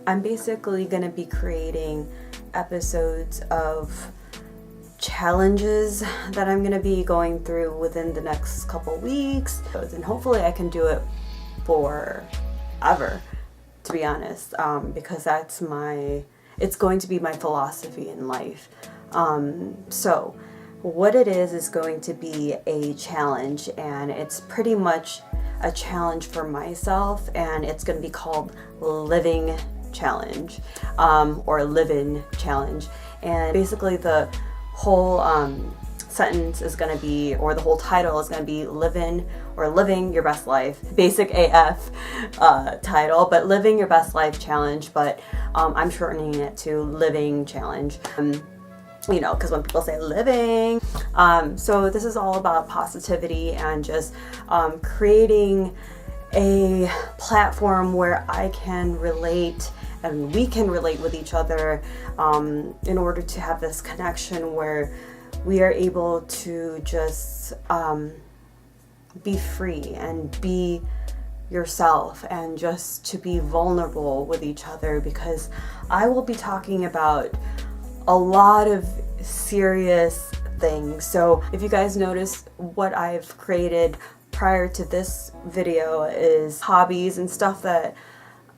I'm basically going to be creating episodes of challenges that I'm going to be going through within the next couple weeks, and hopefully I can do it forever, to be honest, because it's going to be my philosophy in life. So what it is going to be a challenge, and it's pretty much a challenge for myself, and it's going to be called Living Challenge, or Live-In Challenge. And basically the whole sentence is going to be, or the whole title is going to be Live-In or Living Your Best Life. Basic AF title, but Living Your Best Life Challenge, but I'm shortening it to Living Challenge. You know, because when people say living, so this is all about positivity and just creating a platform where I can relate and we can relate with each other, in order to have this connection where we are able to just be free and be yourself and just to be vulnerable with each other, because I will be talking about a lot of serious things. So if you guys notice, what I've created prior to this video is hobbies and stuff that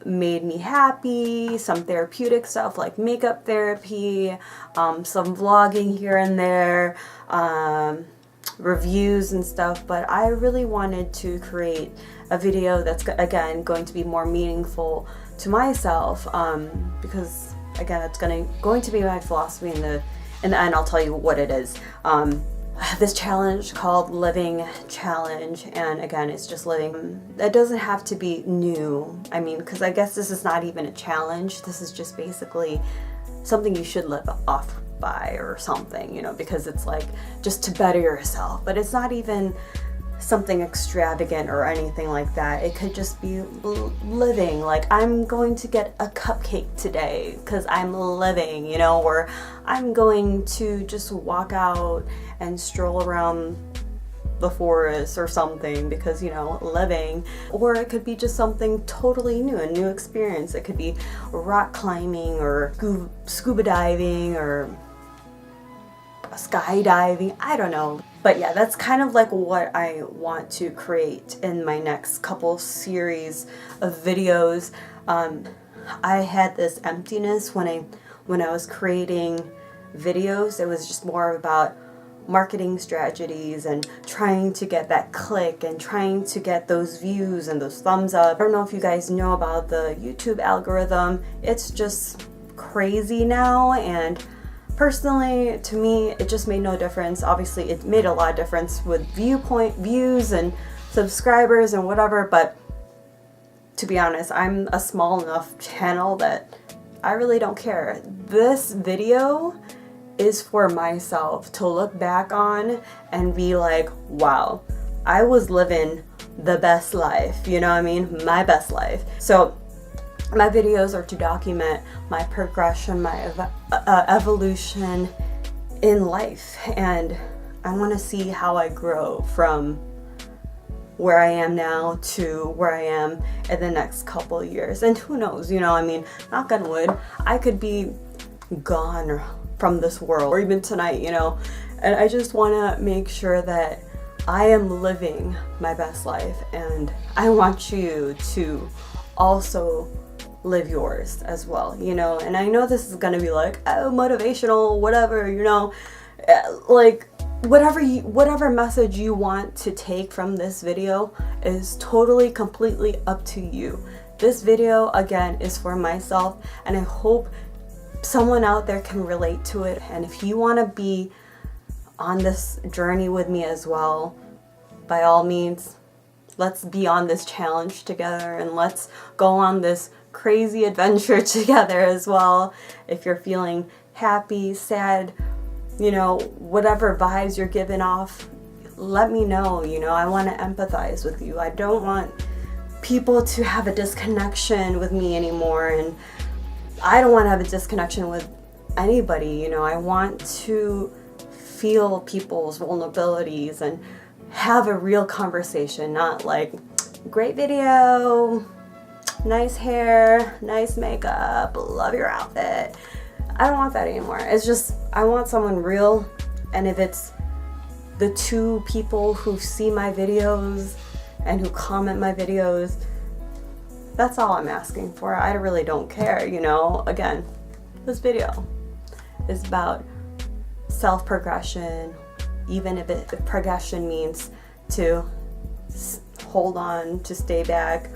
made me happy, some therapeutic stuff like makeup therapy, some vlogging here and there, reviews and stuff. But I really wanted to create a video that's, again, going to be more meaningful to myself, because again, it's going to be my philosophy in the end. I'll tell you what it is. This challenge called Living Challenge, and again, it's just living. It doesn't have to be new. I mean, because I guess this is not even a challenge. This is just basically something you should live off by or something, you know, because it's like just to better yourself. But it's not even something extravagant or anything like that. It could just be living. Like, I'm going to get a cupcake today because I'm living, you know, or I'm going to just walk out and stroll around the forest or something because, you know, living. Or it could be just something totally new, a new experience. It could be rock climbing or scuba diving or skydiving, I don't know. But yeah, that's kind of like what I want to create in my next couple series of videos. I had this emptiness when I was creating videos. It was just more about marketing strategies and trying to get that click and trying to get those views and those thumbs up. I don't know if you guys know about the YouTube algorithm. It's just crazy now, and personally, to me, it just made no difference. Obviously, it made a lot of difference with views and subscribers and whatever, but to be honest, I'm a small enough channel that I really don't care. This video is for myself to look back on and be like, wow, I was living the best life, you know what I mean? My best life. So my videos are to document my progression, my evolution in life, and I want to see how I grow from where I am now to where I am in the next couple of years. And who knows, you know, I mean, knock on wood, I could be gone from this world, or even tonight, you know, and I just want to make sure that I am living my best life, and I want you to also live yours as well, you know. And I know this is gonna be like, oh, motivational, whatever, you know, like whatever message you want to take from this video is totally, completely up to you. This video, again, is for myself, and I hope someone out there can relate to it. And if you want to be on this journey with me as well, by all means, let's be on this challenge together, and let's go on this crazy adventure together as well. If you're feeling happy, sad, you know, whatever vibes you're giving off, let me know. You know, I want to empathize with you. I don't want people to have a disconnection with me anymore, and I don't want to have a disconnection with anybody. You know, I want to feel people's vulnerabilities and have a real conversation, not like, great video, nice hair, nice makeup, love your outfit. I don't want that anymore. It's just, I want someone real. And if it's the 2 people who see my videos and who comment my videos, that's all I'm asking for. I really don't care, you know. Again, this video is about self-progression, even if progression means to hold on, to stay back,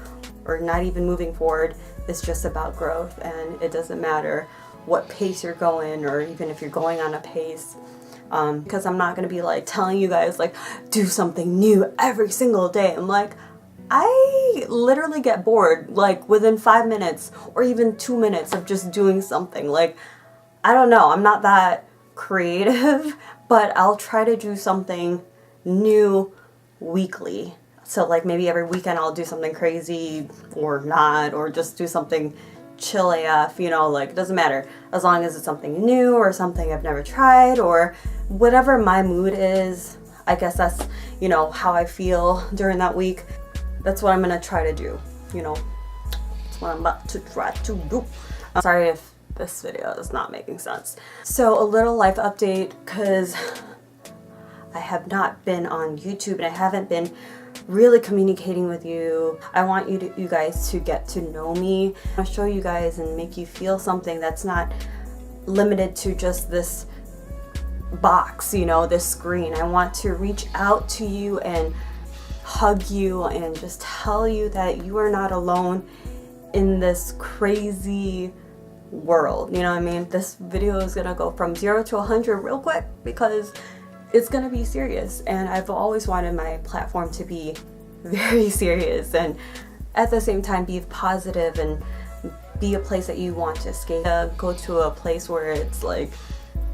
or not even moving forward. It's just about growth, and it doesn't matter what pace you're going, or even if you're going on a pace. Because I'm not going to be like telling you guys like do something new every single day. I'm like, I literally get bored like within 5 minutes or even 2 minutes of just doing something. Like, I don't know, I'm not that creative, but I'll try to do something new weekly. So like maybe every weekend I'll do something crazy or not, or just do something chill AF, you know, like it doesn't matter. As long as it's something new or something I've never tried, or whatever my mood is. I guess that's, you know, how I feel during that week. That's what I'm gonna try to do, you know. That's what I'm about to try to do. I'm sorry if this video is not making sense. So a little life update, because I have not been on YouTube and I haven't been really communicating with you. I want you guys to get to know me. I'll show you guys and make you feel something that's not limited to just this box, you know, this screen. I want to reach out to you and hug you and just tell you that you are not alone in this crazy world. You know what I mean? This video is gonna go from 0 to 100 real quick because it's gonna be serious, and I've always wanted my platform to be very serious and at the same time be positive and be a place that you want to escape. Go to a place where it's like,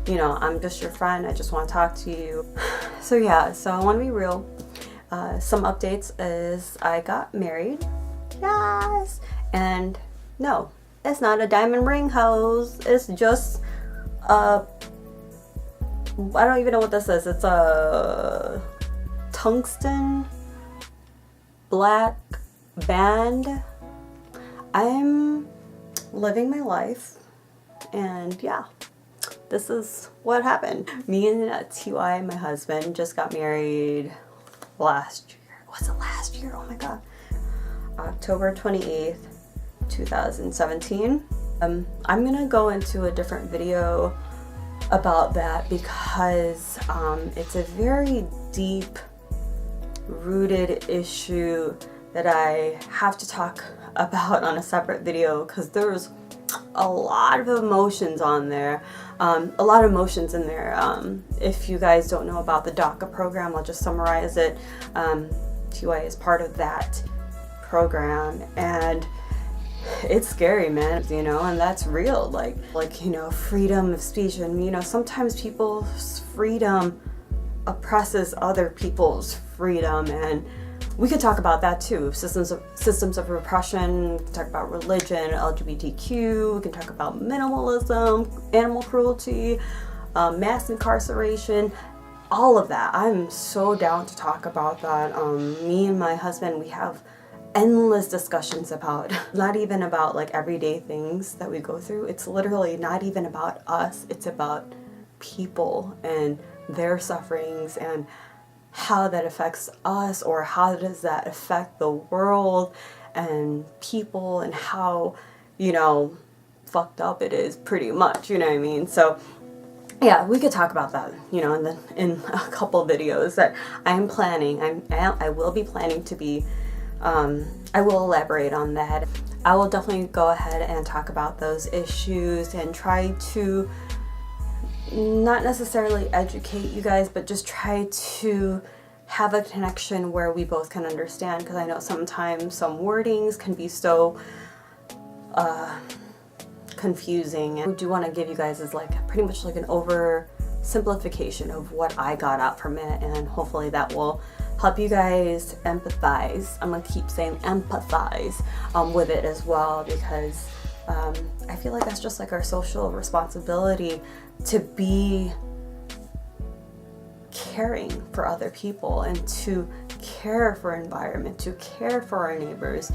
you know, I'm just your friend, I just want to talk to you. So yeah, so I want to be real. Some updates is I got married. Yes! And no, it's not a diamond ring house. It's just I don't even know what this is. It's a tungsten black band. I'm living my life, and yeah, this is what happened. Me and Ty, my husband, just got married last year. Was it last year? Oh my god. October 28th, 2017. I'm gonna go into a different video about that because it's a very deep rooted issue that I have to talk about on a separate video, because there's a lot of emotions on there, a lot of emotions in there. If you guys don't know about the DACA program, I'll just summarize it. TY is part of that program, and it's scary, man, you know, and that's real. Like, you know, freedom of speech, and, you know, sometimes people's freedom oppresses other people's freedom, and we could talk about that too. Systems of repression, we can talk about religion, LGBTQ, we can talk about minimalism, animal cruelty, mass incarceration, all of that. I'm so down to talk about that. Me and my husband, we have endless discussions about, not even about like everyday things that we go through. It's literally not even about us. It's about people and their sufferings and how that affects us, or how does that affect the world and people, and how, you know, fucked up it is, pretty much, you know what I mean? So yeah, we could talk about that, you know, in a couple videos that I'm planning. I will be planning to be, I will elaborate on that. I will definitely go ahead and talk about those issues and try to not necessarily educate you guys, but just try to have a connection where we both can understand, because I know sometimes some wordings can be so confusing. And I do want to give you guys is like pretty much like an oversimplification of what I got out from it, and hopefully that will help you guys empathize. I'm gonna keep saying empathize with it as well, because I feel like that's just like our social responsibility to be caring for other people and to care for environment, to care for our neighbors.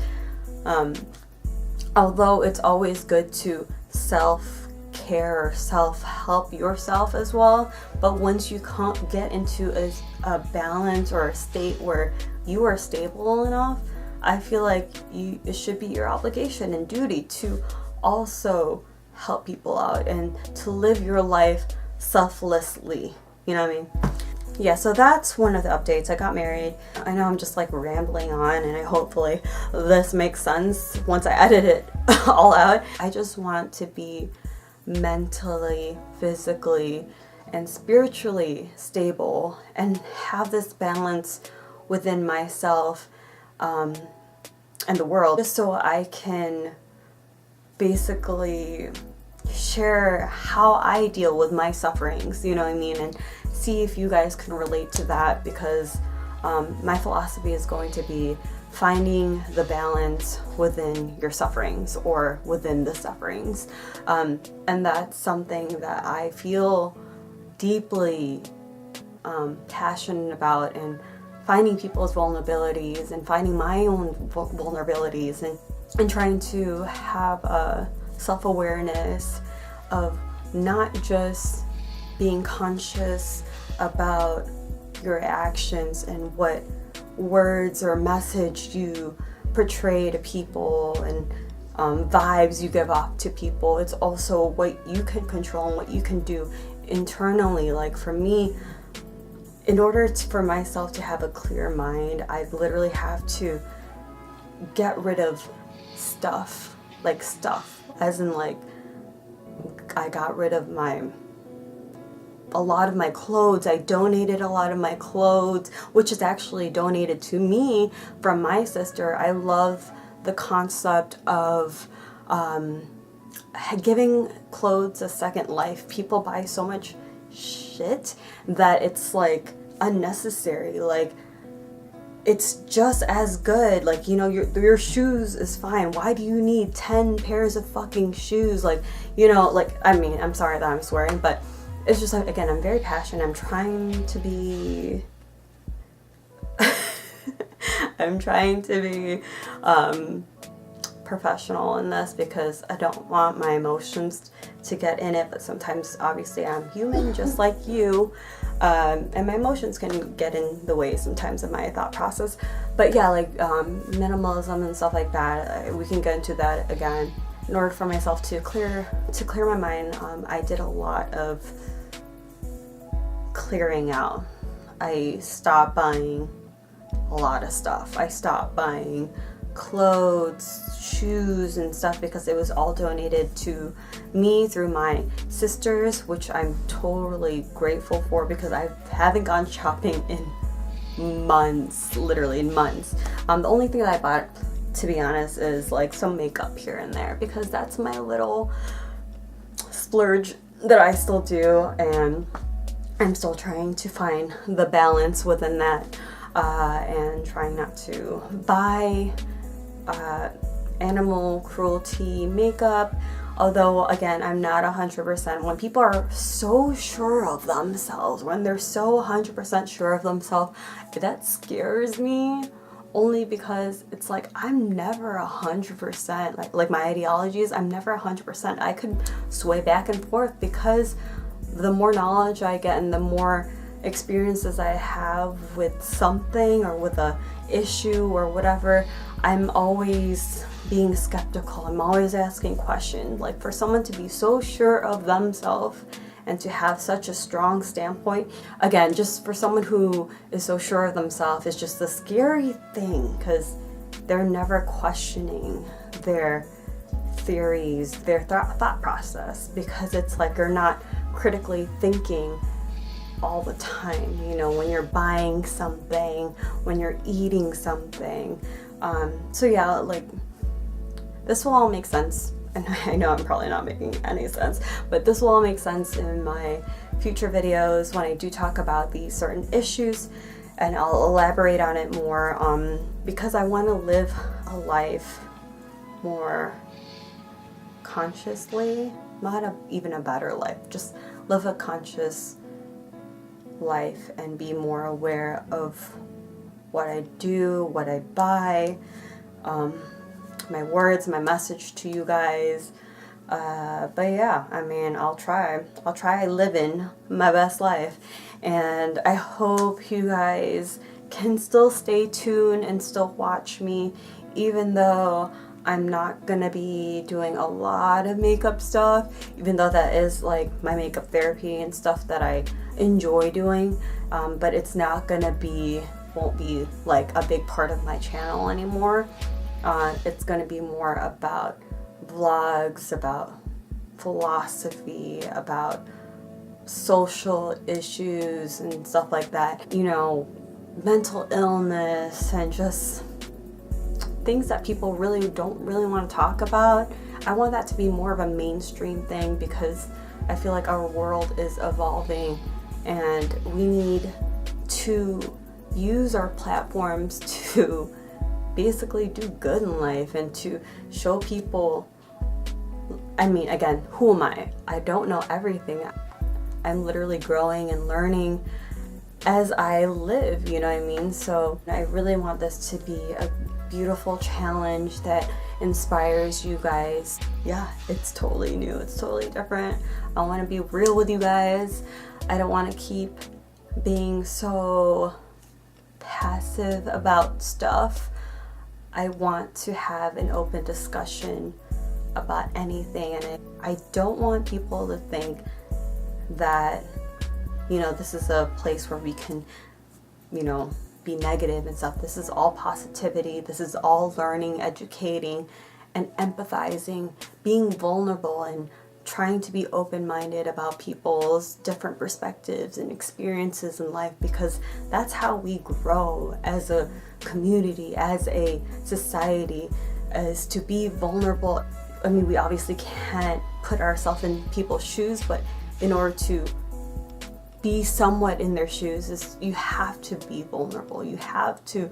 although it's always good to self-care or self-help yourself as well, but once you can't get into a balance or a state where you are stable enough, I feel like it should be your obligation and duty to also help people out and to live your life selflessly. You know what I mean? Yeah, so that's one of the updates. I got married. I know I'm just like rambling on, and hopefully this makes sense once I edit it all out. I just want to be mentally, physically, and spiritually stable and have this balance within myself and the world, just so I can basically share how I deal with my sufferings, you know what I mean, and see if you guys can relate to that, because my philosophy is going to be finding the balance within your sufferings or within the sufferings, and that's something that I feel deeply passionate about, and finding people's vulnerabilities and finding my own vulnerabilities, and trying to have a self-awareness of not just being conscious about your actions and what words or message you portray to people and vibes you give off to people. It's also what you can control and what you can do internally. Like for me, in order for myself to have a clear mind, I literally have to get rid of stuff, as in like I got rid of a lot of my clothes. I donated a lot of my clothes, which is actually donated to me from my sister. I love the concept of giving clothes a second life. People buy so much shit that it's like unnecessary. Like it's just as good. Like, you know, your shoes is fine. Why do you need 10 pairs of fucking shoes? Like, you know, like, I mean, I'm sorry that I'm swearing, but it's just like, again, I'm very passionate. I'm trying to be I'm trying to be professional in this, because I don't want my emotions to get in it, but sometimes obviously I'm human just like you, and my emotions can get in the way sometimes of my thought process. But yeah, like minimalism and stuff like that, we can get into that again. In order for myself to clear my mind, I did a lot of clearing out. I stopped buying a lot of stuff. I stopped buying clothes, shoes, and stuff, because it was all donated to me through my sisters, which I'm totally grateful for, because I haven't gone shopping in months, literally in months. The only thing that I bought, to be honest, is like some makeup here and there, because that's my little splurge that I still do, and I'm still trying to find the balance within that, and trying not to buy animal cruelty makeup. Although, again, I'm not 100%. When people are so sure of themselves, when they're so 100% sure of themselves, that scares me. Only because it's like, I'm never 100%. Like my ideologies, I'm never 100%. I could sway back and forth, because the more knowledge I get and the more experiences I have with something or with a issue or whatever, I'm always being skeptical. I'm always asking questions. Like, for someone to be so sure of themselves and to have such a strong standpoint, again, just for someone who is so sure of themselves, is just a scary thing, because they're never questioning their theories, their thought process, because it's like you're not critically thinking all the time, you know, when you're buying something, when you're eating something. So yeah, like, this will all make sense, and I know I'm probably not making any sense, but this will all make sense in my future videos when I do talk about these certain issues, and I'll elaborate on it more, because I want to live a life more consciously, not even a better life, just live a conscious life and be more aware of what I do, what I buy, my words, my message to you guys. But yeah, I mean, I'll try living my best life, and I hope you guys can still stay tuned and still watch me, even though I'm not gonna be doing a lot of makeup stuff, even though that is like my makeup therapy and stuff that I enjoy doing, but it's not gonna be, won't be like a big part of my channel anymore. It's gonna be more about vlogs, about philosophy, about social issues and stuff like that, you know, mental illness, and just things that people really don't want to talk about. I want that to be more of a mainstream thing, because I feel like our world is evolving and we need to use our platforms to basically do good in life and to show people. I mean, again, who am I? I don't know everything. I'm literally growing and learning as I live, you know what I mean? So I really want this to be a beautiful challenge that inspires you guys. Yeah, it's totally new. It's totally different. I want to be real with you guys. I don't want to keep being so passive about stuff. I want to have an open discussion about anything, and I don't want people to think that, you know, this is a place where we can, you know, be negative and stuff. This is all positivity. This is all learning, educating, and empathizing, being vulnerable, and trying to be open-minded about people's different perspectives and experiences in life, because that's how we grow as a community, as a society, is to be vulnerable. I mean, we obviously can't put ourselves in people's shoes, but in order to be somewhat in their shoes, is you have to be vulnerable. You have to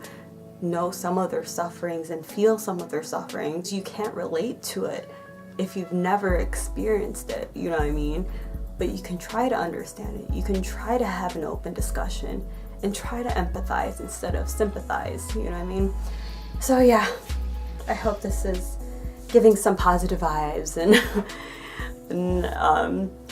know some of their sufferings and feel some of their sufferings. You can't relate to it if you've never experienced it, you know what I mean? But you can try to understand it. You can try to have an open discussion and try to empathize instead of sympathize, you know what I mean? So yeah, I hope this is giving some positive vibes and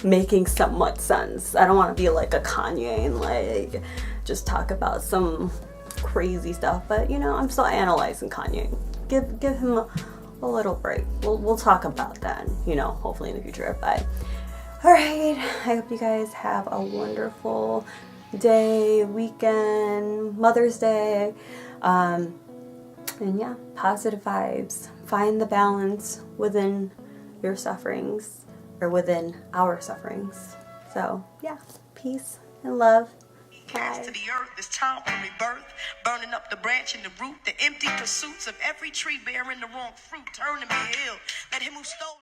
making somewhat sense. I don't want to be like a Kanye and like just talk about some crazy stuff, but you know, I'm still analyzing Kanye. Give him a little break. We'll talk about that, you know, hopefully in the future. But all right, I hope you guys have a wonderful day, weekend, Mother's Day, and yeah, positive vibes. Find the balance within your sufferings, or within our sufferings. So yeah, peace and love. Cast to the earth, it's time for rebirth. Burning up the branch and the root, the empty pursuits of every tree bearing the wrong fruit. Turn to me ill. Let him who stole